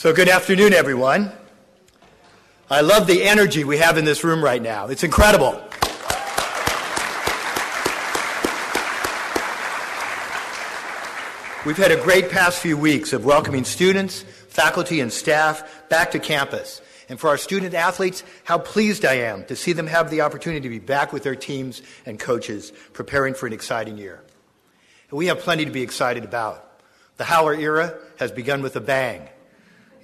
So good afternoon, everyone. I love the energy we have in this room right now. It's incredible. We've had a great past few weeks of welcoming students, faculty, and staff back to campus. And for our student athletes, how pleased I am to see them have the opportunity to be back with their teams and coaches, preparing for an exciting year. And we have plenty to be excited about. The Howler era has begun with a bang.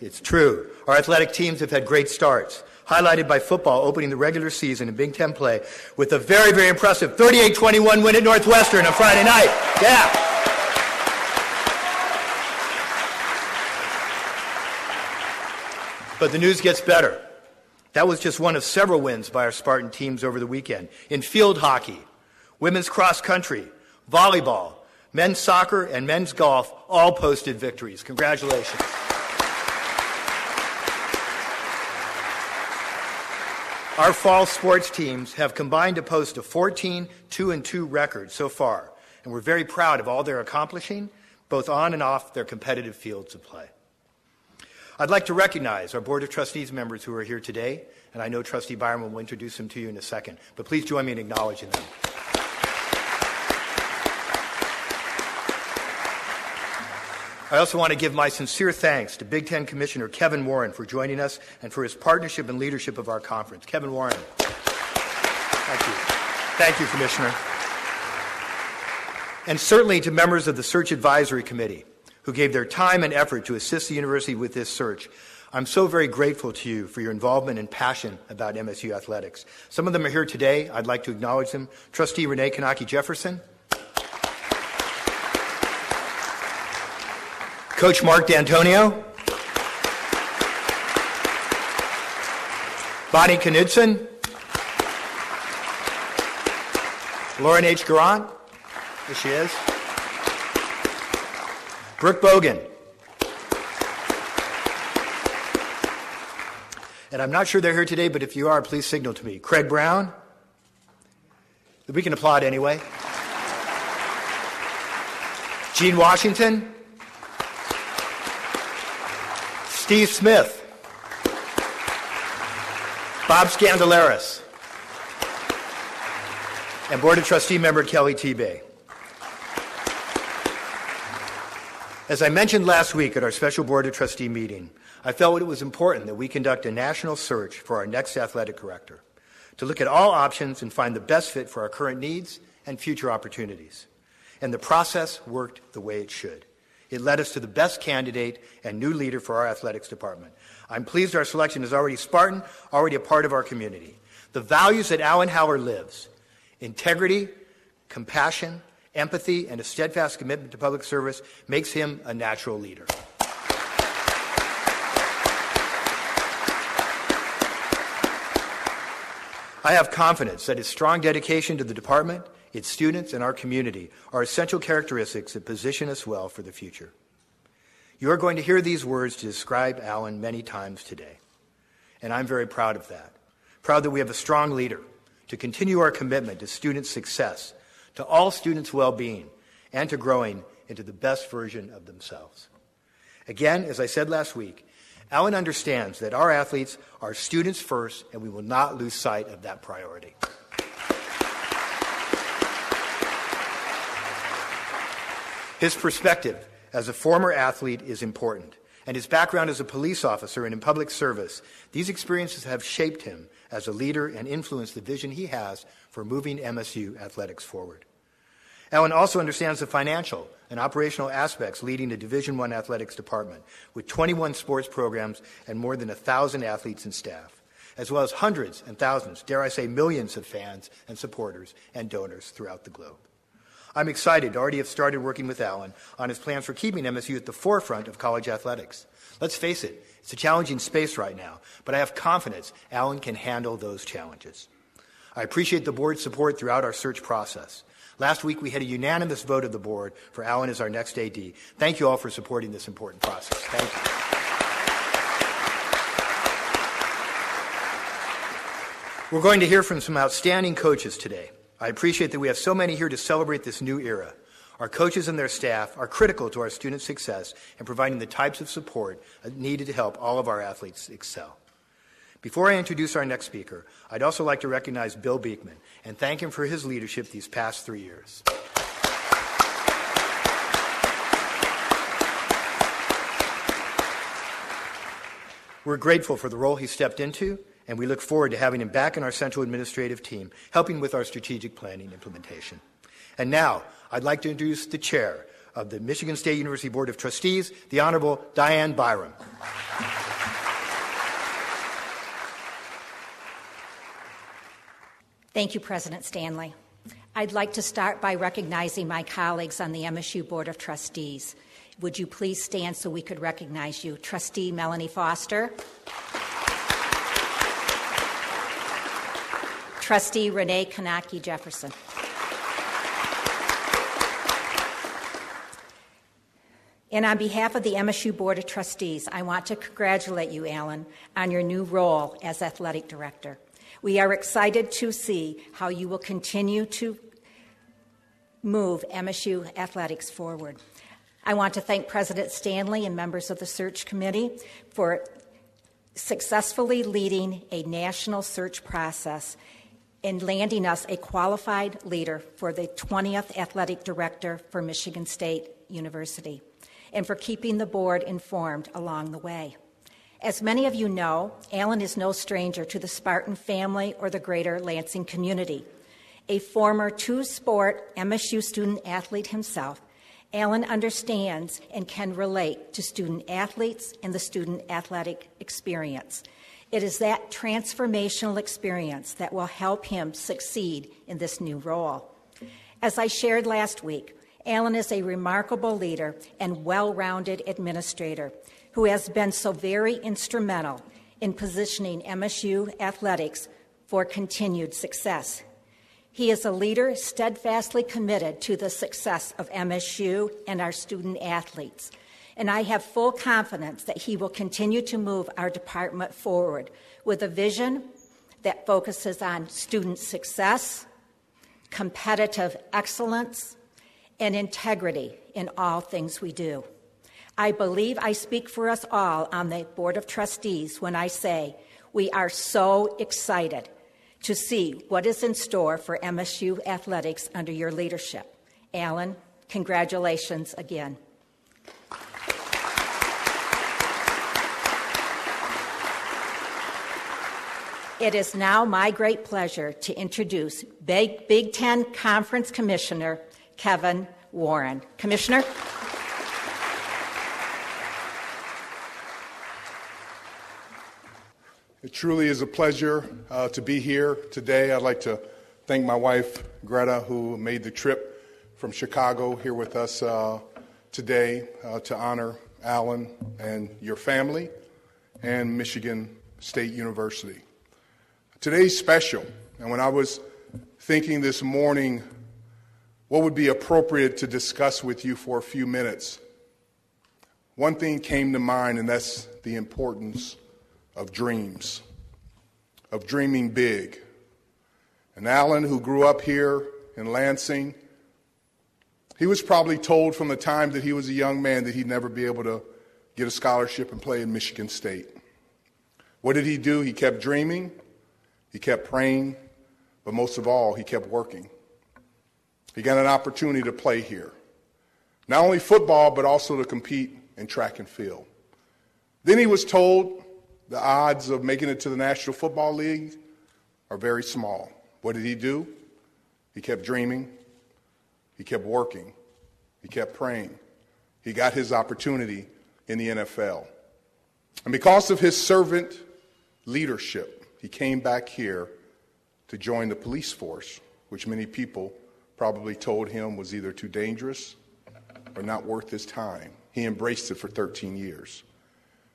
It's true. Our athletic teams have had great starts, highlighted by football opening the regular season in Big Ten play with a very, very impressive 38-21 win at Northwestern on Friday night. Yeah. But the news gets better. That was just one of several wins by our Spartan teams over the weekend. In field hockey, women's cross country, volleyball, men's soccer, and men's golf all posted victories. Congratulations. Our fall sports teams have combined to post a 14-2-2 record so far, and we're very proud of all they're accomplishing, both on and off their competitive fields of play. I'd like to recognize our Board of Trustees members who are here today, and I know Trustee Byron will introduce them to you in a second, but please join me in acknowledging them. I also want to give my sincere thanks to Big Ten Commissioner Kevin Warren for joining us and for his partnership and leadership of our conference. Kevin Warren. Thank you. Thank you, Commissioner. And certainly to members of the Search Advisory Committee who gave their time and effort to assist the university with this search. I'm so very grateful to you for your involvement and passion about MSU athletics. Some of them are here today. I'd like to acknowledge them. Trustee Renee Kanaki Jefferson. Coach Mark D'Antonio, Bonnie Knudsen, Lauren H. Garant, there she is, Brooke Bogan, and I'm not sure they're here today, but if you are, please signal to me. Craig Brown, we can applaud anyway. Gene Washington, Steve Smith, Bob Scandalaris, and Board of Trustee member Kelly T-Bay. As I mentioned last week at our special Board of Trustee meeting, I felt it was important that we conduct a national search for our next athletic director, to look at all options and find the best fit for our current needs and future opportunities. And the process worked the way it should. It led us to the best candidate and new leader for our athletics department. I'm pleased our selection is already Spartan, already a part of our community. The values that Alan Howler lives, integrity, compassion, empathy, and a steadfast commitment to public service makes him a natural leader. I have confidence that his strong dedication to the department, its students, and our community are essential characteristics that position us well for the future. You are going to hear these words to describe Alan many times today, and I'm very proud of that. Proud that we have a strong leader to continue our commitment to student success, to all students' well-being, and to growing into the best version of themselves. Again, as I said last week, Alan understands that our athletes are students first, and we will not lose sight of that priority. His perspective as a former athlete is important, and his background as a police officer and in public service, these experiences have shaped him as a leader and influenced the vision he has for moving MSU athletics forward. Alan also understands the financial and operational aspects leading a Division I athletics department with 21 sports programs and more than 1,000 athletes and staff, as well as hundreds and thousands, dare I say millions of fans and supporters and donors throughout the globe. I'm excited to already have started working with Alan on his plans for keeping MSU at the forefront of college athletics. Let's face it, it's a challenging space right now, but I have confidence Alan can handle those challenges. I appreciate the board's support throughout our search process. Last week, we had a unanimous vote of the board for Alan as our next AD. Thank you all for supporting this important process. Thank you. We're going to hear from some outstanding coaches today. I appreciate that we have so many here to celebrate this new era. Our coaches and their staff are critical to our student success in providing the types of support needed to help all of our athletes excel. Before I introduce our next speaker, I'd also like to recognize Bill Beekman and thank him for his leadership these past 3 years. We're grateful for the role he stepped into, and we look forward to having him back in our central administrative team, helping with our strategic planning implementation. And now, I'd like to introduce the chair of the Michigan State University Board of Trustees, the Honorable Diane Byram. Thank you, President Stanley. I'd like to start by recognizing my colleagues on the MSU Board of Trustees. Would you please stand so we could recognize you? Trustee Melanie Foster. Trustee Renee Kanaki Jefferson. And on behalf of the MSU Board of Trustees, I want to congratulate you, Alan, on your new role as Athletic Director. We are excited to see how you will continue to move MSU athletics forward. I want to thank President Stanley and members of the search committee for successfully leading a national search process and landing us a qualified leader for the 20th Athletic Director for Michigan State University, and for keeping the board informed along the way. As many of you know, Alan is no stranger to the Spartan family or the greater Lansing community. A former two-sport MSU student athlete himself, Alan understands and can relate to student athletes and the student athletic experience. It is that transformational experience that will help him succeed in this new role. As I shared last week, Alan is a remarkable leader and well-rounded administrator who has been so very instrumental in positioning MSU athletics for continued success. He is a leader steadfastly committed to the success of MSU and our student athletes, and I have full confidence that he will continue to move our department forward with a vision that focuses on student success, competitive excellence, and integrity in all things we do. I believe I speak for us all on the Board of Trustees when I say we are so excited to see what is in store for MSU athletics under your leadership. Alan, congratulations again. It is now my great pleasure to introduce Big Ten Conference Commissioner Kevin Warren. Commissioner. It truly is a pleasure to be here today. I'd like to thank my wife, Greta, who made the trip from Chicago here with us today to honor Alan and your family and Michigan State University. Today's special, and when I was thinking this morning what would be appropriate to discuss with you for a few minutes, one thing came to mind, and that's the importance of dreams, of dreaming big. And Alan, who grew up here in Lansing, he was probably told from the time that he was a young man that he'd never be able to get a scholarship and play in Michigan State. What did he do? He kept dreaming, he kept praying, but most of all, he kept working. He got an opportunity to play here. Not only football, but also to compete in track and field. Then he was told the odds of making it to the National Football League are very small. What did he do? He kept dreaming. He kept working. He kept praying. He got his opportunity in the NFL. And because of his servant leadership, he came back here to join the police force, which many people probably told him was either too dangerous or not worth his time. He embraced it for 13 years.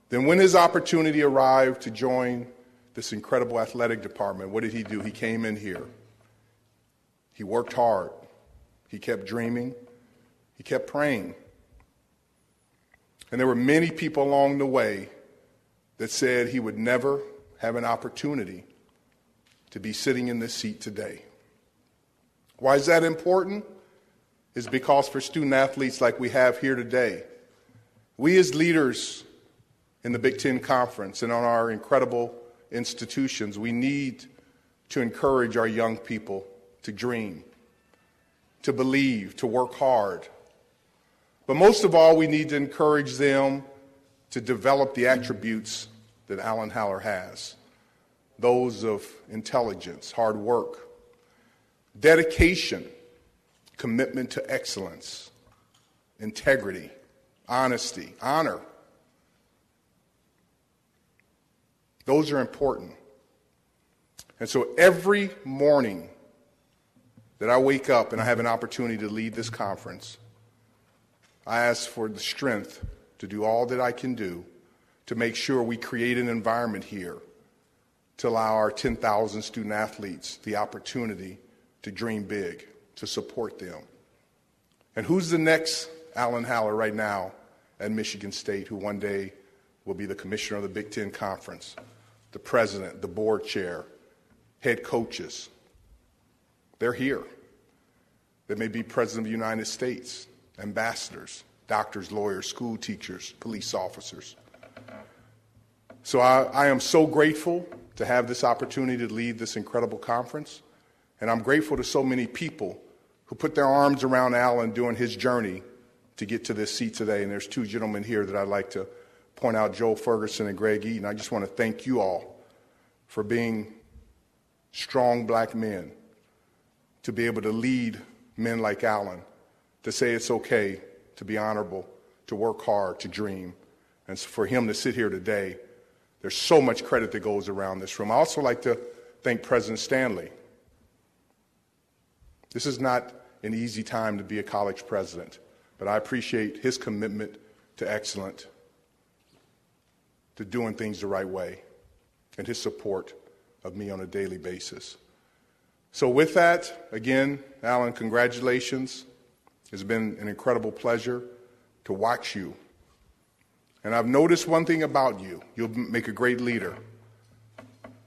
Then when his opportunity arrived to join this incredible athletic department, what did he do? He came in here. He worked hard. He kept dreaming. He kept praying. And there were many people along the way that said he would never have an opportunity to be sitting in this seat today. Why is that important? is because for student athletes like we have here today, we as leaders in the Big Ten Conference and on our incredible institutions, we need to encourage our young people to dream, to believe, to work hard. But most of all, we need to encourage them to develop the attributes that Alan Haller has, those of intelligence, hard work, dedication, commitment to excellence, integrity, honesty, honor. Those are important. And so every morning that I wake up and I have an opportunity to lead this conference, I ask for the strength to do all that I can do to make sure we create an environment here to allow our 10,000 student athletes the opportunity to dream big, to support them. And who's the next Alan Haller right now at Michigan State who one day will be the commissioner of the Big Ten Conference, the president, the board chair, head coaches? They're here. They may be president of the United States, ambassadors, doctors, lawyers, school teachers, police officers. So I am so grateful to have this opportunity to lead this incredible conference. And I'm grateful to so many people who put their arms around Alan during his journey to get to this seat today. And there's two gentlemen here that I'd like to point out, Joe Ferguson and Greg Eaton. I just want to thank you all for being strong black men, to be able to lead men like Alan, to say it's okay to be honorable, to work hard, to dream. And for him to sit here today, there's so much credit that goes around this room. I also like to thank President Stanley. This is not an easy time to be a college president, but I appreciate his commitment to excellence, to doing things the right way, and his support of me on a daily basis. So with that, again, Alan, congratulations. It's been an incredible pleasure to watch you. And I've noticed one thing about you. You'll make a great leader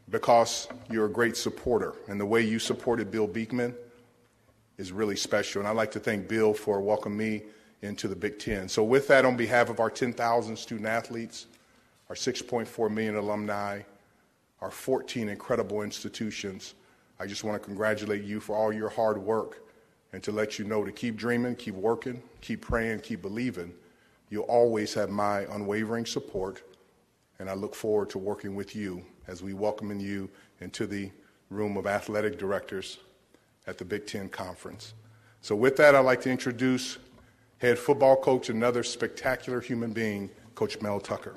because you're a great supporter. And the way you supported Bill Beekman is really special. And I'd like to thank Bill for welcoming me into the Big Ten. So with that, on behalf of our 10,000 student athletes, our 6.4 million alumni, our 14 incredible institutions, I just want to congratulate you for all your hard work and to let you know to keep dreaming, keep working, keep praying, keep believing. You'll always have my unwavering support, and I look forward to working with you as we welcome you into the room of athletic directors at the Big Ten Conference. So with that, I'd like to introduce head football coach, another spectacular human being, Coach Mel Tucker.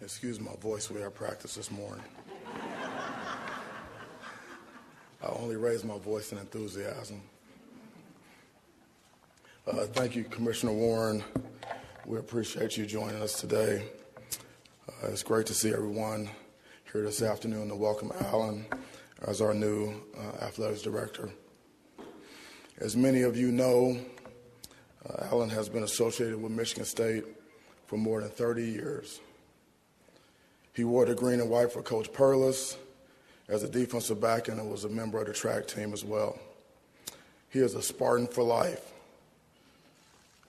Excuse my voice, we had practice this morning. I only raised my voice in enthusiasm. Thank you, Commissioner Warren. We appreciate you joining us today. It's great to see everyone here this afternoon to welcome Alan as our new athletics director. As many of you know, Alan has been associated with Michigan State for more than 30 years. He wore the green and white for Coach Perlis as a defensive back and was a member of the track team as well. He is a Spartan for life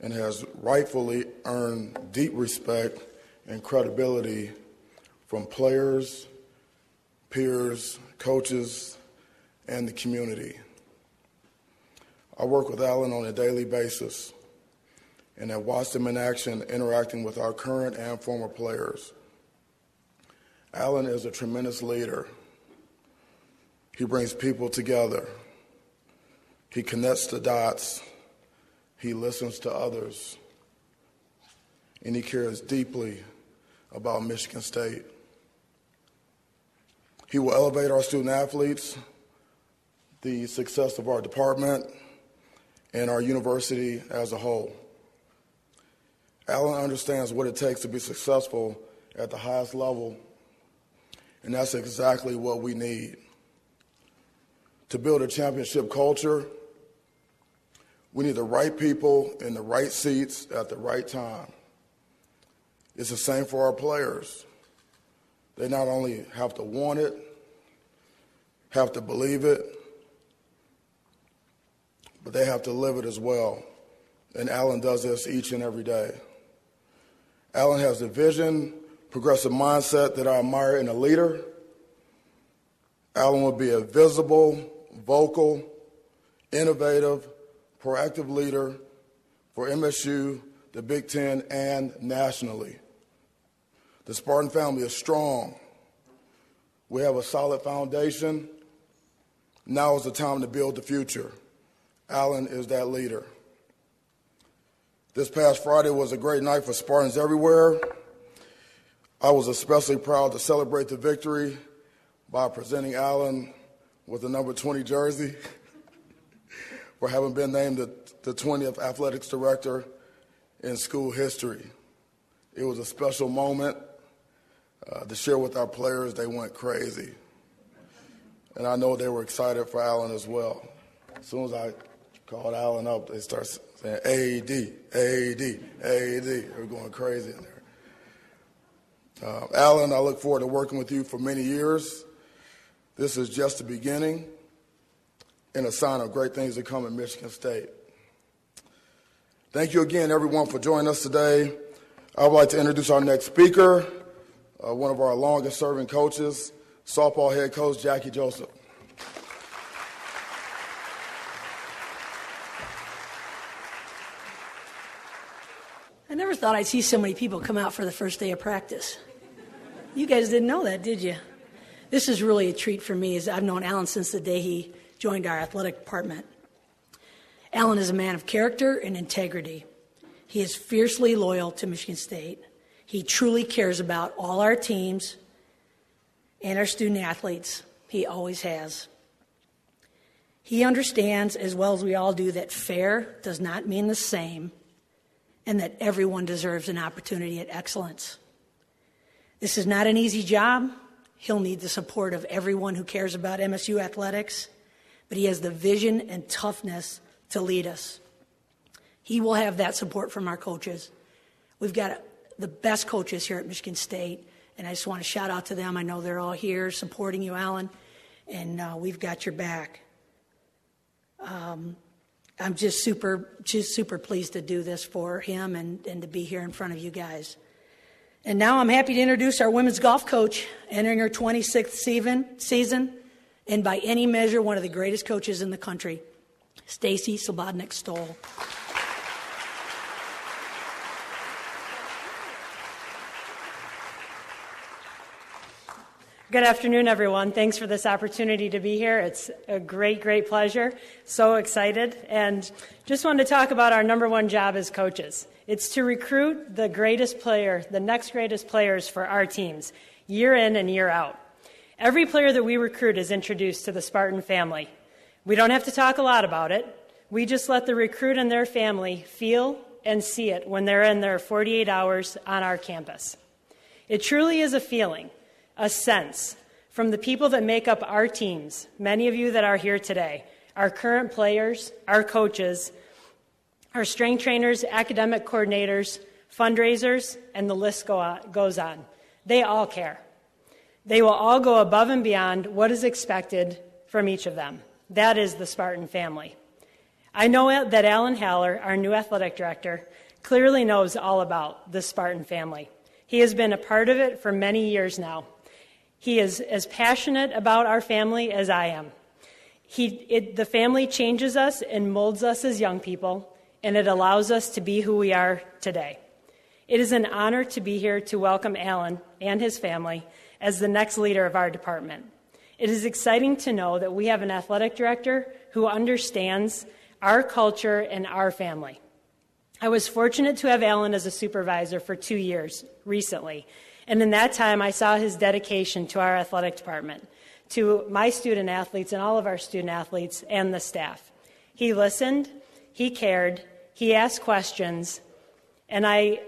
and has rightfully earned deep respect and credibility from players, peers, coaches, and the community. I work with Alan on a daily basis and have watched him in action interacting with our current and former players. Alan is a tremendous leader. He brings people together. He connects the dots. He listens to others. And he cares deeply about Michigan State. He will elevate our student athletes, the success of our department, and our university as a whole. Alan understands what it takes to be successful at the highest level, and that's exactly what we need. To build a championship culture, we need the right people in the right seats at the right time. It's the same for our players. They not only have to want it, have to believe it, but they have to live it as well. And Alan does this each and every day. Alan has the vision, progressive mindset that I admire in a leader. Alan will be a visible, vocal, innovative, proactive leader for MSU, the Big Ten, and nationally. The Spartan family is strong. We have a solid foundation. Now is the time to build the future. Alan is that leader. This past Friday was a great night for Spartans everywhere. I was especially proud to celebrate the victory by presenting Alan with the number 20 jersey for having been named the 20th athletics director in school history. It was a special moment to share with our players. They went crazy. And I know they were excited for Alan as well. As soon as I called Alan up, they started saying, AD, AD, AD. They were going crazy in there. Alan, I look forward to working with you for many years. This is just the beginning and a sign of great things to come in Michigan State. Thank you again, everyone, for joining us today. I would like to introduce our next speaker, one of our longest-serving coaches, softball head coach Jackie Joseph. I never thought I'd see so many people come out for the first day of practice. You guys didn't know that, did you? This is really a treat for me, as I've known Alan since the day he joined our athletic department. Alan is a man of character and integrity. He is fiercely loyal to Michigan State. He truly cares about all our teams and our student athletes. He always has. He understands, as well as we all do, that fair does not mean the same, and that everyone deserves an opportunity at excellence. This is not an easy job. He'll need the support of everyone who cares about MSU athletics, but he has the vision and toughness to lead us. He will have that support from our coaches. We've got the best coaches here at Michigan State, and I just want to shout out to them. I know they're all here supporting you, Alan, and we've got your back. I'm just super pleased to do this for him and to be here in front of you guys. And now I'm happy to introduce our women's golf coach, entering her 26th season, and by any measure, one of the greatest coaches in the country, Stacy Slobodnik-Stoll. Good afternoon, everyone. Thanks for this opportunity to be here. It's a great, great pleasure. So excited. And just wanted to talk about our number one job as coaches. It's to recruit the next greatest players for our teams, year in and year out. Every player that we recruit is introduced to the Spartan family. We don't have to talk a lot about it. We just let the recruit and their family feel and see it when they're in their 48 hours on our campus. It truly is a feeling, a sense from the people that make up our teams, many of you that are here today, our current players, our coaches, our strength trainers, academic coordinators, fundraisers, and the list goes on. They all care. They will all go above and beyond what is expected from each of them. That is the Spartan family. I know that Alan Haller, our new athletic director, clearly knows all about the Spartan family. He has been a part of it for many years now. He is as passionate about our family as I am. The family changes us and molds us as young people, and it allows us to be who we are today. It is an honor to be here to welcome Alan and his family as the next leader of our department. It is exciting to know that we have an athletic director who understands our culture and our family. I was fortunate to have Alan as a supervisor for 2 years recently, and in that time I saw his dedication to our athletic department, to my student athletes and all of our student athletes and the staff. He listened, he cared, he asked questions, and I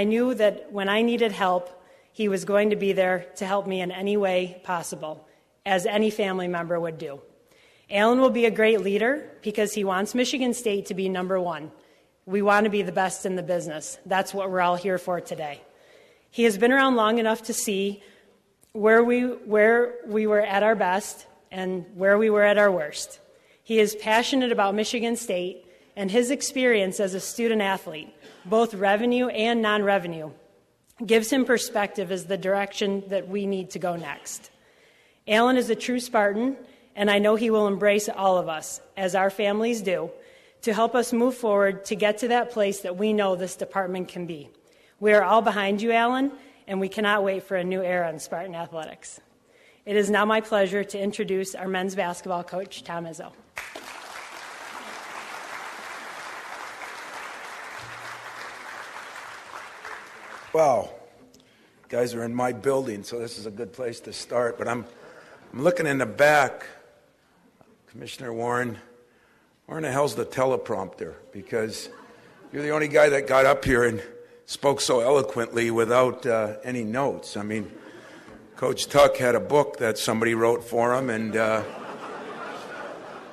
knew that when I needed help, he was going to be there to help me in any way possible, as any family member would do. Alan will be a great leader because he wants Michigan State to be number one. We want to be the best in the business. That's what we're all here for today. He has been around long enough to see where we were at our best and where we were at our worst. He is passionate about Michigan State, and his experience as a student athlete, both revenue and non-revenue, gives him perspective as the direction that we need to go next. Alan is a true Spartan, and I know he will embrace all of us, as our families do, to help us move forward to get to that place that we know this department can be. We are all behind you, Alan, and we cannot wait for a new era in Spartan athletics. It is now my pleasure to introduce our men's basketball coach, Tom Izzo. Wow, you guys are in my building, so this is a good place to start. But I'm looking in the back. Commissioner Warren, where in the hell's the teleprompter? Because you're the only guy that got up here and spoke so eloquently without any notes. I mean, Coach Tuck had a book that somebody wrote for him, and but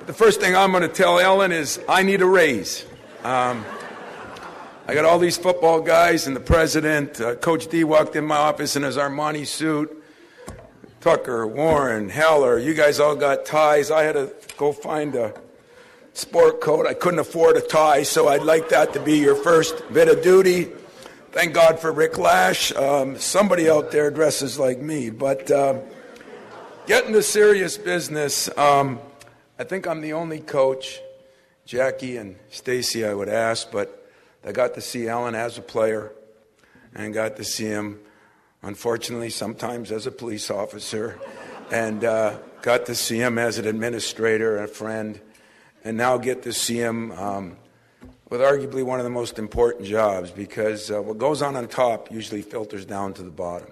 the first thing I'm going to tell Ellen is I need a raise. I got all these football guys and the president. Coach D walked in my office in his Armani suit. Tucker, Warren, Heller, you guys all got ties. I had to go find a sport coat. I couldn't afford a tie, so I'd like that to be your first bit of duty. Thank God for Rick Lash. Somebody out there dresses like me. But getting to serious business, I think I'm the only coach, Jackie and Stacy I would ask, but I got to see Alan as a player and got to see him, unfortunately, sometimes as a police officer, and got to see him as an administrator and a friend, and now get to see him with arguably one of the most important jobs, because what goes on top usually filters down to the bottom.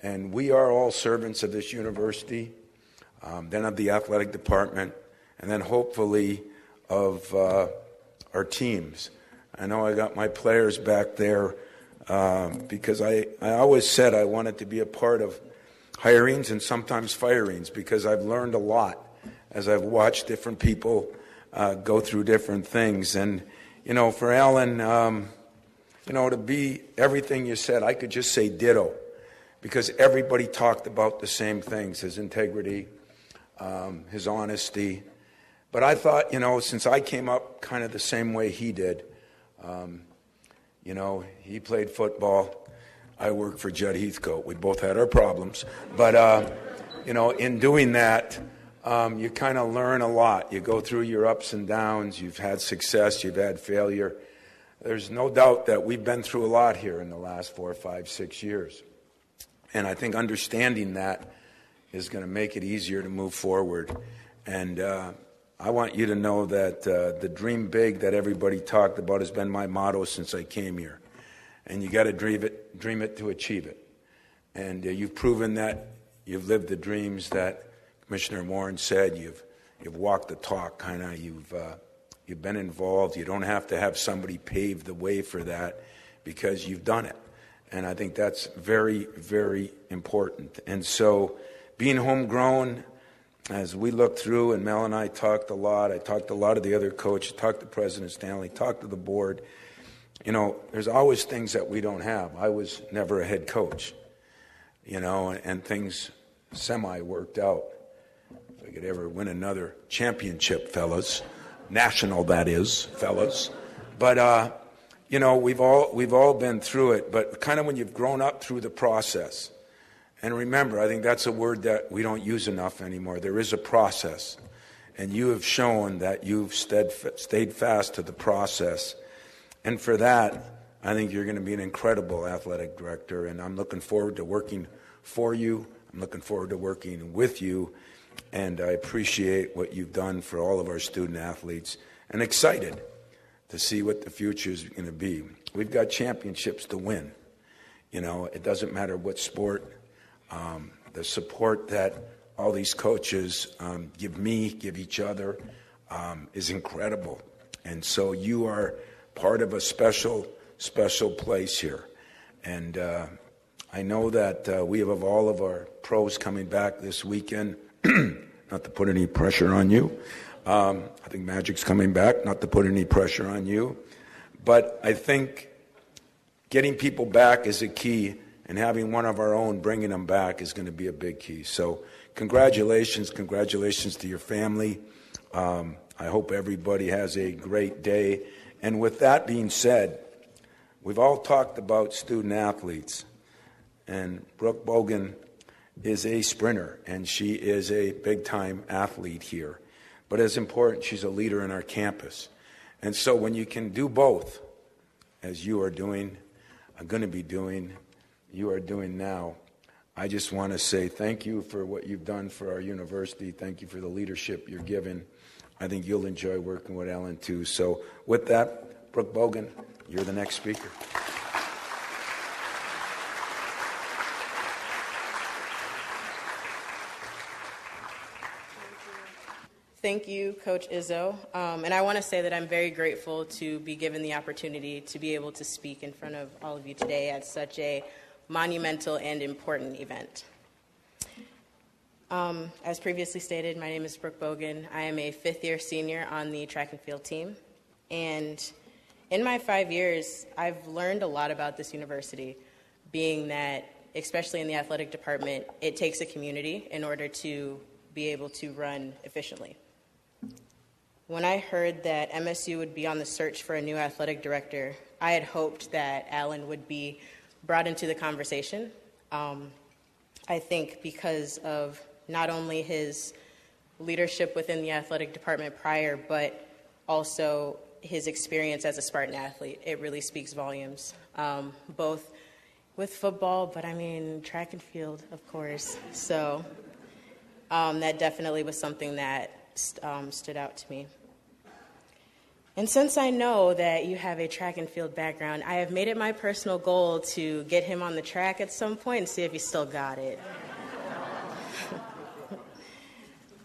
And we are all servants of this university, then of the athletic department, and then hopefully of our teams. I know I got my players back there because I always said I wanted to be a part of hirings and sometimes firings, because I've learned a lot as I've watched different people go through different things. And, you know, for Alan, you know, to be everything you said, I could just say ditto, because everybody talked about the same things, his integrity, his honesty. But I thought, you know, since I came up kind of the same way he did, you know, he played football. I worked for Judd Heathcote. We both had our problems. But, you know, in doing that, you kind of learn a lot. You go through your ups and downs. You've had success. You've had failure. There's no doubt that we've been through a lot here in the last 4, 5, 6 years. And I think understanding that is going to make it easier to move forward. And I want you to know that the dream big that everybody talked about has been my motto since I came here. And you got to dream it to achieve it. And you've proven that you've lived the dreams that Commissioner Warren said. You've walked the talk, kind of. You've been involved. You don't have to have somebody pave the way for that, because you've done it. And I think that's very, very important. And so being homegrown, as we looked through, and Mel and I talked a lot, I talked to a lot of the other coaches, talked to President Stanley, talked to the board. You know, there's always things that we don't have. I was never a head coach, you know, and things semi-worked out. If I could ever win another championship, fellas, national that is, fellas. But, you know, we've all been through it, but kind of when you've grown up through the process. And remember, I think that's a word that we don't use enough anymore. There is a process. And you have shown that you've stayed fast to the process. And for that, I think you're going to be an incredible athletic director. And I'm looking forward to working for you. I'm looking forward to working with you. And I appreciate what you've done for all of our student athletes. And excited to see what the future is going to be. We've got championships to win. You know, it doesn't matter what sport. The support that all these coaches give each other, is incredible. And so you are part of a special place here. And I know that we have all of our pros coming back this weekend, not to put any pressure on you. I think Magic's coming back, not to put any pressure on you. But I think getting people back is a key. And having one of our own, bringing them back, is going to be a big key. So congratulations to your family. I hope everybody has a great day. And with that being said, we've all talked about student athletes. And Brooke Bogan is a sprinter, and she is a big-time athlete here. But as important, she's a leader in our campus. And so when you can do both, as you are doing, are going to be doing, you are doing now, I just want to say thank you for what you've done for our university. Thank you for the leadership you're given. I think you'll enjoy working with Ellen, too. So with that, Brooke Bogan, you're the next speaker. Thank you, Coach Izzo. And I want to say that I'm very grateful to be given the opportunity to be able to speak in front of all of you today at such a monumental and important event. As previously stated, my name is Brooke Bogan. I am a fifth-year senior on the track and field team. And in my 5 years, I've learned a lot about this university, being that, especially in the athletic department, it takes a community in order to be able to run efficiently. When I heard that MSU would be on the search for a new athletic director, I had hoped that Alan would be brought into the conversation. I think because of not only his leadership within the athletic department prior, but also his experience as a Spartan athlete. It really speaks volumes, both with football, but I mean track and field, of course. So that definitely was something that stood out to me. And since I know that you have a track and field background, I have made it my personal goal to get him on the track at some point and see if he still got it.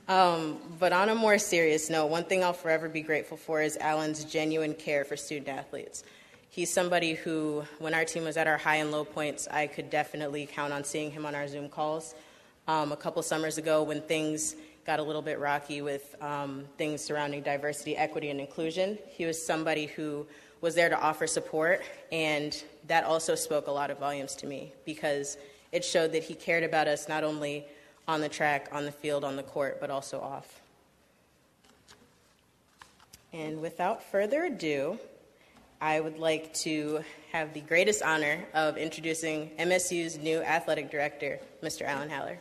But on a more serious note, one thing I'll forever be grateful for is Alan's genuine care for student athletes. He's somebody who, when our team was at our high and low points, I could definitely count on seeing him on our Zoom calls. A couple summers ago, when things got a little bit rocky with things surrounding diversity, equity, and inclusion, he was somebody who was there to offer support, and that also spoke a lot of volumes to me because it showed that he cared about us not only on the track, on the field, on the court, but also off. And without further ado, I would like to have the greatest honor of introducing MSU's new athletic director, Mr. Alan Haller.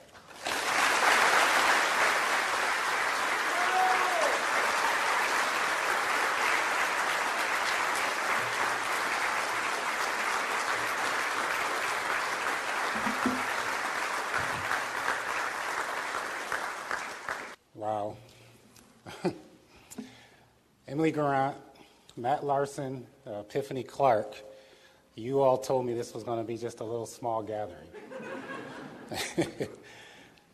Wow. Emily Garant, Matt Larson, Epiphany Clark, you all told me this was going to be just a little small gathering.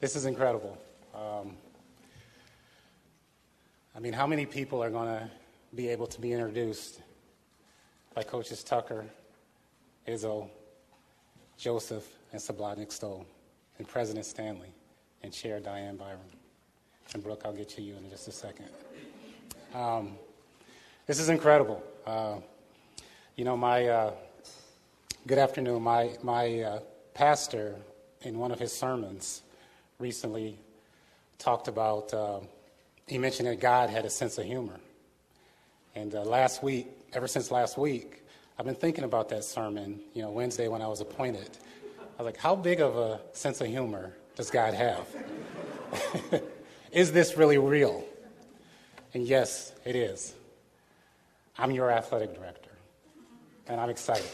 This is incredible. I mean, how many people are going to be able to be introduced by Coaches Tucker, Izzo, Joseph, and Sublotnik Stoll, and President Stanley, and Chair Diane Byron? And Brooke, I'll get to you in just a second. This is incredible. Good afternoon. My pastor, in one of his sermons recently, talked about, he mentioned that God had a sense of humor. And ever since last week, I've been thinking about that sermon, Wednesday when I was appointed. I was like, how big of a sense of humor does God have? Is this really real? And yes, it is. I'm your athletic director, and I'm excited.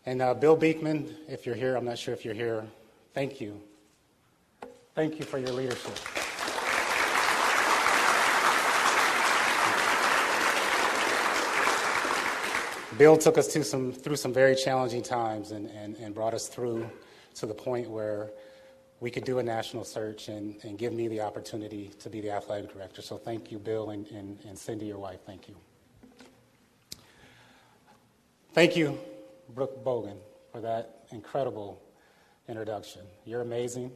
And Bill Beekman, if you're here, I'm not sure if you're here, thank you. Thank you for your leadership. Bill took us through some very challenging times and brought us through to the point where we could do a national search and give me the opportunity to be the athletic director. So thank you, Bill, and Cindy, your wife, thank you. Thank you, Brooke Bogan, for that incredible introduction. You're amazing.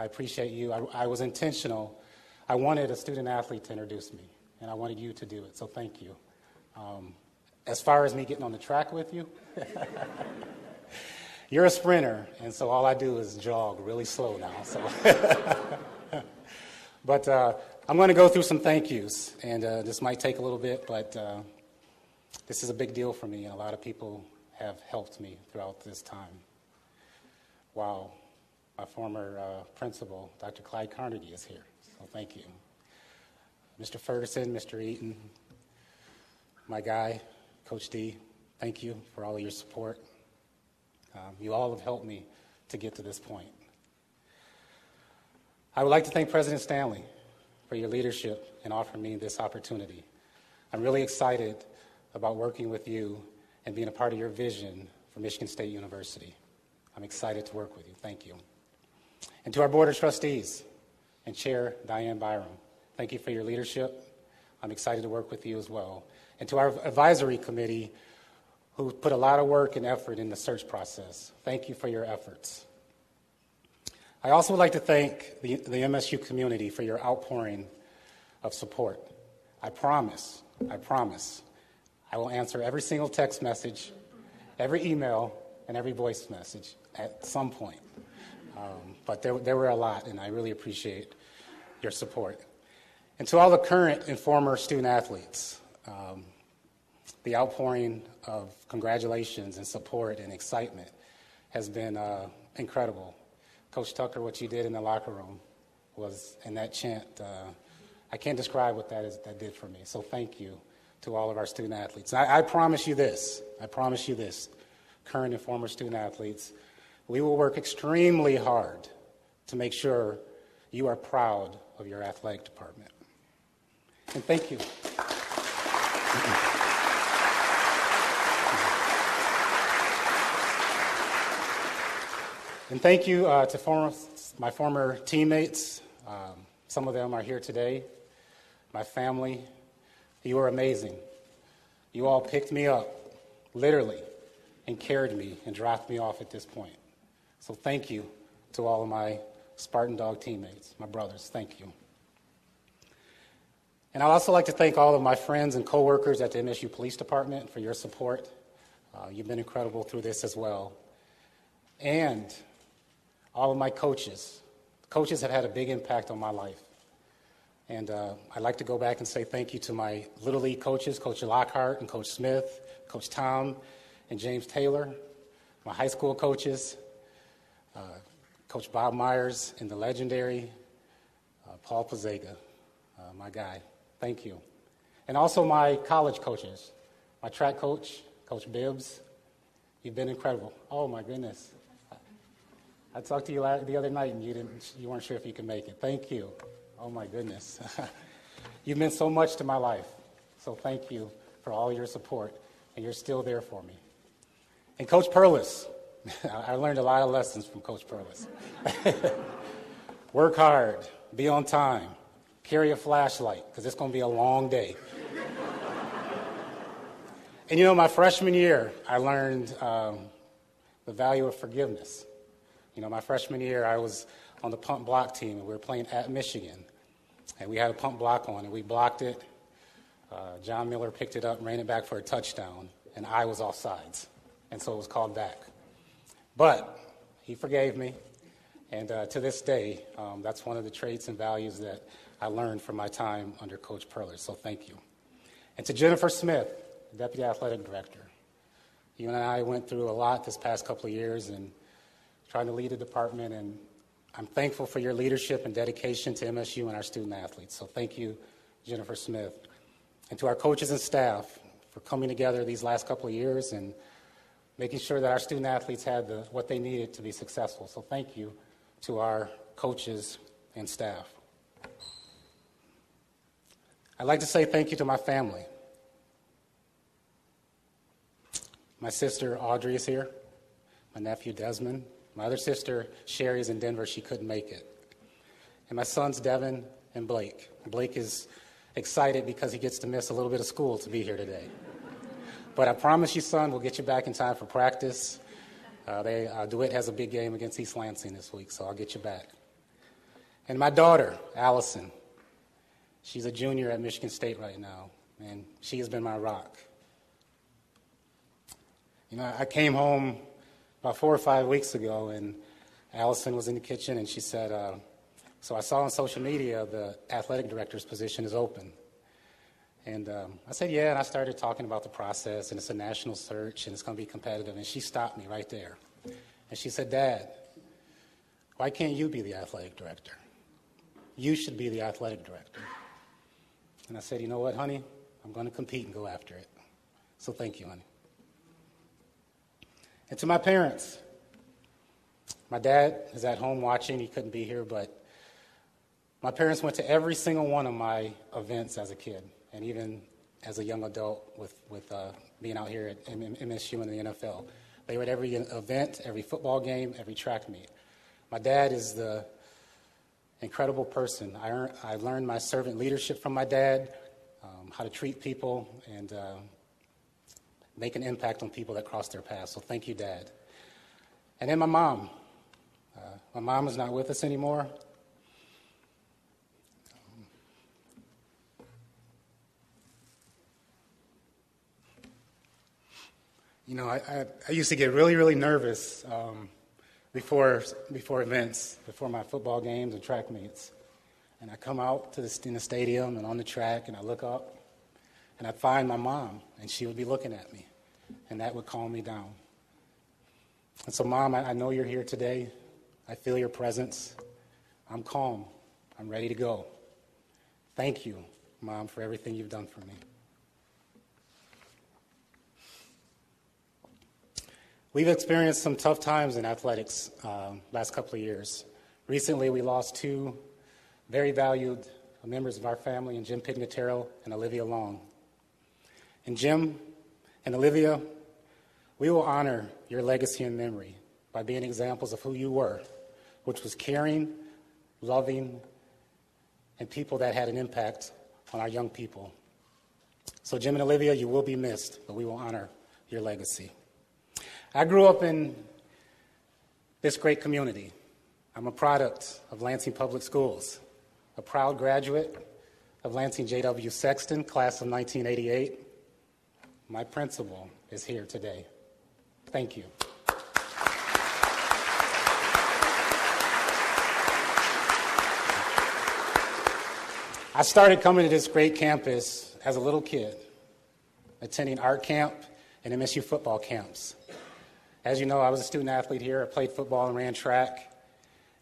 I appreciate you. I was intentional I wanted a student athlete to introduce me, and I wanted you to do it, so thank you. As far as me getting on the track with you, you're a sprinter, and so all I do is jog really slow now. So, but I'm going to go through some thank yous, and this might take a little bit, but this is a big deal for me, and a lot of people have helped me throughout this time. Wow, my former principal, Dr. Clyde Carnegie, is here, so thank you. Mr. Ferguson, Mr. Eaton, my guy, Coach D, thank you for all of your support. You all have helped me to get to this point. I would like to thank President Stanley for your leadership in offering me this opportunity. I'm really excited about working with you and being a part of your vision for Michigan State University. I'm excited to work with you. Thank you. And to our Board of Trustees and Chair Diane Byram, thank you for your leadership. I'm excited to work with you as well. And to our advisory committee, who put a lot of work and effort in the search process, thank you for your efforts. I also would like to thank the MSU community for your outpouring of support. I promise, I will answer every single text message, every email, and every voice message at some point. But there were a lot, and I really appreciate your support. And to all the current and former student athletes, the outpouring of congratulations and support and excitement has been incredible. Coach Tucker, what you did in the locker room was, and that chant, I can't describe what that did for me. So thank you to all of our student athletes. I promise you this, current and former student athletes, we will work extremely hard to make sure you are proud of your athletic department. And thank you. And thank you to my former teammates. Some of them are here today. My family, you are amazing. You all picked me up, literally, and carried me and dropped me off at this point. So thank you to all of my Spartan Dog teammates, my brothers. Thank you. And I'd also like to thank all of my friends and coworkers at the MSU Police Department for your support. You've been incredible through this as well. And all of my coaches. Coaches have had a big impact on my life. And I'd like to go back and say thank you to my Little League coaches, Coach Lockhart and Coach Smith, Coach Tom and James Taylor, my high school coaches, Coach Bob Myers and the legendary Paul Pazega, my guy. Thank you. And also my college coaches, my track coach, Coach Bibbs. You've been incredible. Oh, my goodness. I talked to you the other night, and you weren't sure if you could make it. Thank you. Oh, my goodness. You've meant so much to my life. So thank you for all your support, and you're still there for me. And Coach Perlis, I learned a lot of lessons from Coach Perlis. Work hard, be on time, carry a flashlight, because it's going to be a long day. And, my freshman year, I learned the value of forgiveness. My freshman year, I was on the pump block team, and we were playing at Michigan. And we had a pump block on, and we blocked it. John Miller picked it up, ran it back for a touchdown, and I was offsides. And so it was called back. But he forgave me, and to this day, that's one of the traits and values that I learned from my time under Coach Perlis, so thank you. And to Jennifer Smith, Deputy Athletic Director, you and I went through a lot this past couple of years and trying to lead a department, and I'm thankful for your leadership and dedication to MSU and our student athletes, so thank you, Jennifer Smith. And to our coaches and staff for coming together these last couple of years and making sure that our student athletes had what they needed to be successful. So thank you to our coaches and staff. I'd like to say thank you to my family. My sister Audrey is here, my nephew Desmond, my other sister Sherry is in Denver, she couldn't make it. And my sons Devin and Blake. Blake is excited because he gets to miss a little bit of school to be here today. But I promise you, son, we'll get you back in time for practice. DeWitt has a big game against East Lansing this week, so I'll get you back. And my daughter, Allison, She's a junior at Michigan State right now, and she has been my rock. You know, I came home about 4 or 5 weeks ago, and Allison was in the kitchen, and she said, so I saw on social media the athletic director's position is open. And I said, yeah, and I started talking about the process, and it's a national search, and it's going to be competitive, and she stopped me right there. And she said, Dad, why can't you be the athletic director? You should be the athletic director. And I said, you know what, honey? I'm going to compete and go after it. So thank you, honey. And to my parents, my dad is at home watching. He couldn't be here, but my parents went to every single one of my events as a kid, and even as a young adult with being out here at MSU and the NFL. They were at every event, every football game, every track meet. My dad is the incredible person. I learned my servant leadership from my dad, how to treat people and make an impact on people that cross their path. So thank you, Dad. And then my mom. My mom is not with us anymore. You know, I used to get really, really nervous before events, before my football games and track meets. And I come out to in the stadium and on the track, and I look up, and I'd find my mom, and she would be looking at me, and that would calm me down. And so, Mom, I know you're here today. I feel your presence. I'm calm. I'm ready to go. Thank you, Mom, for everything you've done for me. We've experienced some tough times in athletics last couple of years. Recently, we lost 2 very valued members of our family, Jim Pignataro and Olivia Long. And Jim and Olivia, we will honor your legacy and memory by being examples of who you were, which was caring, loving, and people that had an impact on our young people. So Jim and Olivia, you will be missed, but we will honor your legacy. I grew up in this great community. I'm a product of Lansing Public Schools, a proud graduate of Lansing J.W. Sexton, class of 1988. My principal is here today. Thank you. I started coming to this great campus as a little kid, attending art camp and MSU football camps. As you know, I was a student athlete here. I played football and ran track.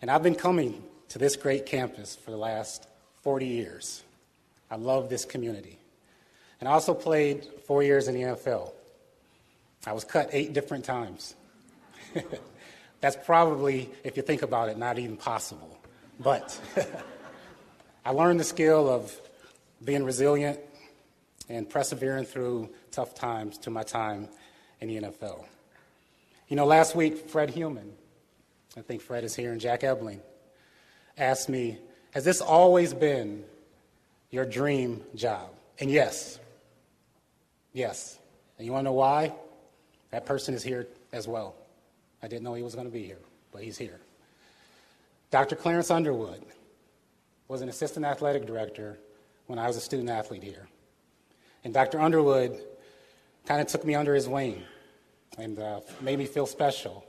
And I've been coming to this great campus for the last 40 years. I love this community. And I also played 4 years in the NFL. I was cut 8 different times. That's probably, if you think about it, not even possible. But I learned the skill of being resilient and persevering through tough times to my time in the NFL. You know, last week, Fred Heumann, I think Fred is here, and Jack Ebling, asked me, has this always been your dream job? And yes. And you want to know why? That person is here as well. I didn't know he was going to be here, but he's here. Dr. Clarence Underwood was an assistant athletic director when I was a student athlete here. And Dr. Underwood kind of took me under his wing and made me feel special,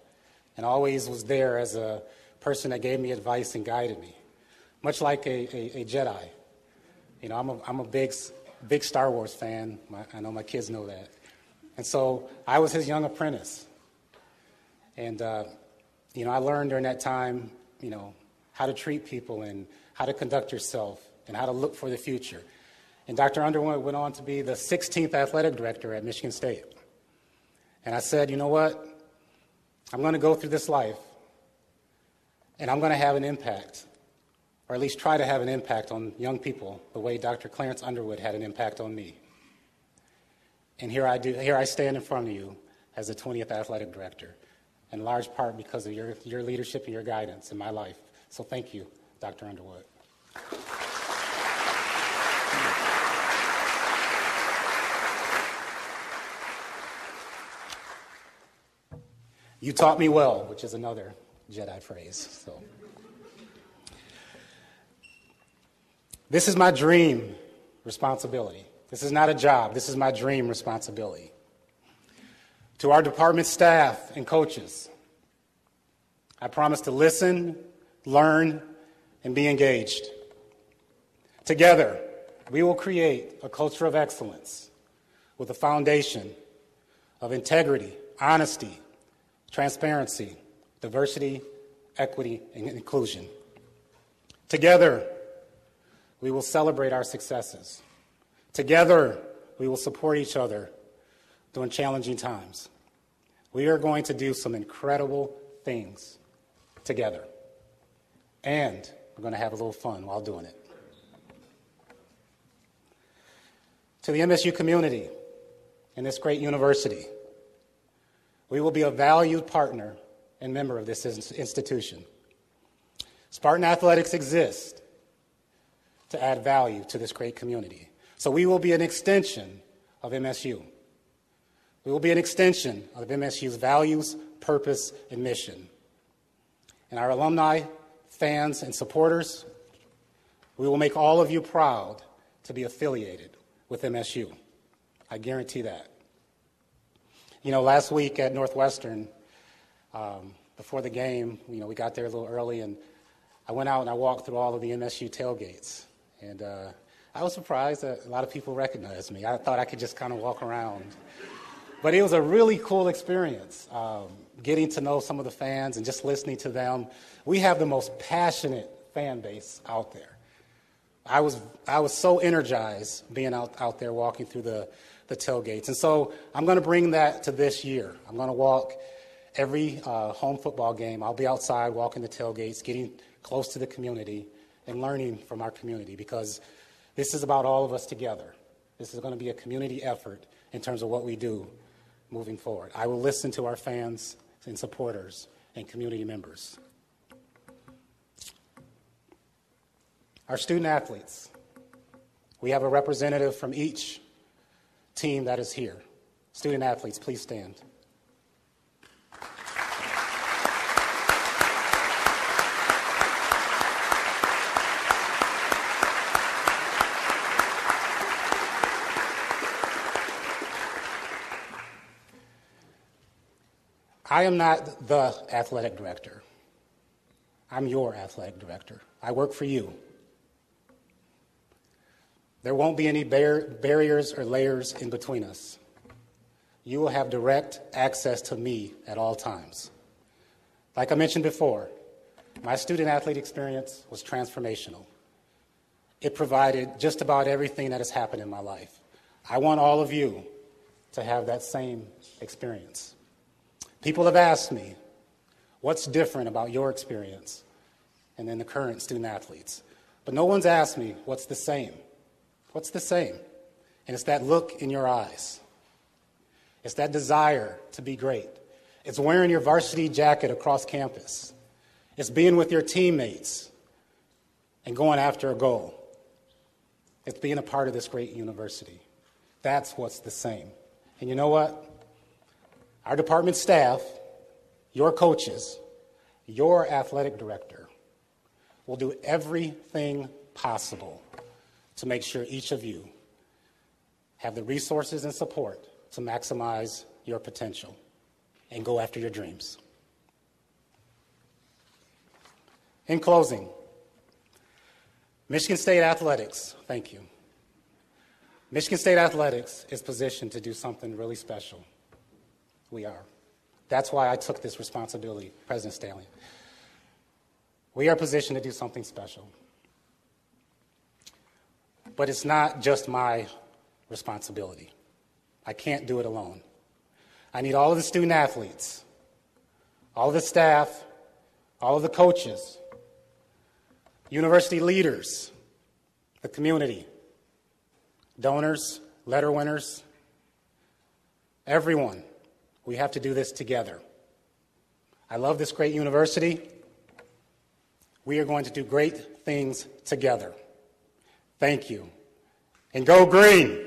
and always was there as a person that gave me advice and guided me, much like a Jedi. You know, I'm a big Star Wars fan. I know my kids know that. And so I was his young apprentice. And, you know, I learned during that time, you know, how to treat people and how to conduct yourself and how to look for the future. And Dr. Underwood went on to be the 16th athletic director at Michigan State. And I said, you know what? I'm going to go through this life, and I'm going to have an impact, or at least try to have an impact on young people the way Dr. Clarence Underwood had an impact on me. And here I stand in front of you as the 20th athletic director, in large part because of your leadership and your guidance in my life. So thank you, Dr. Underwood. You taught me well, which is another Jedi phrase. So, This is my dream responsibility. This is not a job. This is my dream responsibility. To our department staff and coaches, I promise to listen, learn, and be engaged. Together, we will create a culture of excellence with a foundation of integrity, honesty, transparency, diversity, equity, and inclusion. Together, we will celebrate our successes. Together, we will support each other during challenging times. We are going to do some incredible things together. And we're going to have a little fun while doing it. To the MSU community and this great university, we will be a valued partner and member of this institution. Spartan Athletics exists to add value to this great community. So we will be an extension of MSU. We will be an extension of MSU's values, purpose, and mission. And our alumni, fans, and supporters, we will make all of you proud to be affiliated with MSU. I guarantee that. You know, last week at Northwestern, before the game, we got there a little early, and I went out and I walked through all of the MSU tailgates. And I was surprised that a lot of people recognized me. I thought I could just kind of walk around. But it was a really cool experience, getting to know some of the fans and just listening to them. We have the most passionate fan base out there. I was so energized being out there walking through the tailgates. And so I'm going to bring that to this year. I'm going to walk every home football game. I'll be outside walking the tailgates, getting close to the community and learning from our community, because this is about all of us together. This is going to be a community effort in terms of what we do moving forward. I will listen to our fans and supporters and community members. Our student athletes, we have a representative from each team that is here. Student athletes, please stand. I am not the athletic director. I'm your athletic director. I work for you. There won't be any barriers or layers in between us. You will have direct access to me at all times. Like I mentioned before, my student-athlete experience was transformational. It provided just about everything that has happened in my life. I want all of you to have that same experience. People have asked me, what's different about your experience and then the current student-athletes? But no one's asked me, what's the same? What's the same? And it's that look in your eyes. It's that desire to be great. It's wearing your varsity jacket across campus. It's being with your teammates and going after a goal. It's being a part of this great university. That's what's the same. And you know what? Our department staff, your coaches, your athletic director will do everything possible to make sure each of you have the resources and support to maximize your potential and go after your dreams. In closing, Michigan State Athletics, thank you. Michigan State Athletics is positioned to do something really special. We are. That's why I took this responsibility, President Stanley. We are positioned to do something special. But it's not just my responsibility. I can't do it alone. I need all of the student athletes, all of the staff, all of the coaches, university leaders, the community, donors, letter winners, everyone. We have to do this together. I love this great university. We are going to do great things together. Thank you. And go green!